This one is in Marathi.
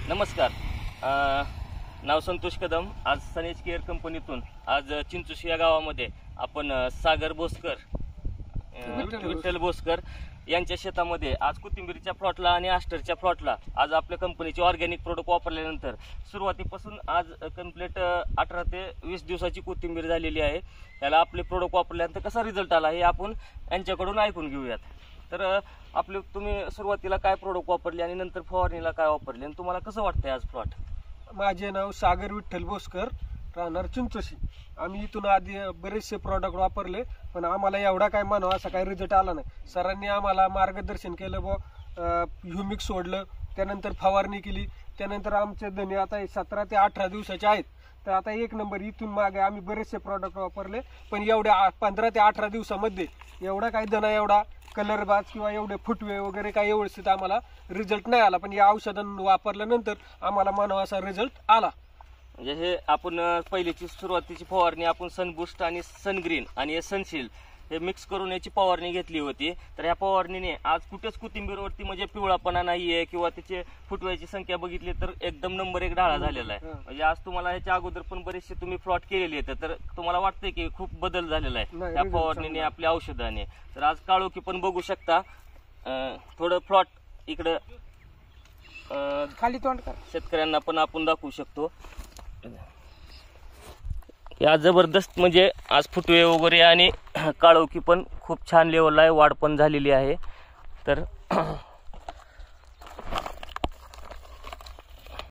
नमस्कार. नाव संतोष कदम. आज सनेज केअर कंपनीतून आज चिंचोशी या गावामध्ये आपण सागर बोसकर, विठ्ठल बोसकर यांच्या शेतामध्ये आज कोथिंबीरच्या प्लॉटला आणि आस्टरच्या प्लॉटला आज आपल्या कंपनीचे ऑर्गॅनिक प्रोडक्ट वापरल्यानंतर सुरुवातीपासून आज कंप्लीट 18 ते 20 दिवसाची कोथिंबीर झालेली आहे. त्याला आपले प्रोडक्ट वापरल्यानंतर कसा रिझल्ट आला हे आपण यांच्याकडून ऐकून घेऊयात. तर आपले तुम्ही सुरुवातीला काय प्रोडक्ट वापरले आणि नंतर फवारणीला काय वापरले आणि तुम्हाला कसं वाटतंय आज प्लॉट? माझे नाव सागर विठ्ठल बोसकर, राहणार चिंचोशी. आम्ही इथून आधी बरेचसे प्रॉडक्ट वापरले, पण आम्हाला एवढा काय म्हणावा असा काही रिझल्ट आला नाही. सरांनी आम्हाला मार्गदर्शन केलं, ह्युमिक सोडलं, त्यानंतर फवारणी केली. त्यानंतर आमचे धने आता 17 ते 18 दिवसाचे आहेत. तर आता एक नंबर. इथून मागे आम्ही बरेचसे प्रॉडक्ट वापरले, पण एवढ्या 15 ते 18 दिवसामध्ये एवढा काही धना, एवढा कलरबाज किंवा एवढे फुटवे वगैरे काही व्यवस्थित आम्हाला रिझल्ट नाही आला. पण या औषधांना वापरल्यानंतर आम्हाला म्हणावा असा रिझल्ट आला. म्हणजे हे आपण पहिलीची सुरुवातीची फवारणी आपण सनबूस्ट आणि सनग्रीन आणि सनशील्ड हे मिक्स करून याची फवारणी घेतली होती. तर या फवारणीने आज कुठेच कोथिंबीरवरती म्हणजे पिवळापणा नाहीये किंवा त्याचे फुटव्याची संख्या बघितली तर एकदम नंबर 1 ढाळा झालेला आहे. म्हणजे आज तुम्हाला ह्याच्या अगोदर पण बरेचसे तुम्ही प्लॉट केलेले आहेत, तर तुम्हाला वाटतंय की खूप बदल झालेला आहे या फवारणीने, आपल्या औषधाने. तर आज काळोखी पण बघू शकता. थोडं प्लॉट इकडं खाली तोंड कर, शेतकऱ्यांना पण आपण दाखवू शकतो. या जबरदस्त म्हणजे आज फुटवे वगैरे आणि काळोखी पण खूप छान लेवलला आहे, वाढ पण झालेली आहे. तर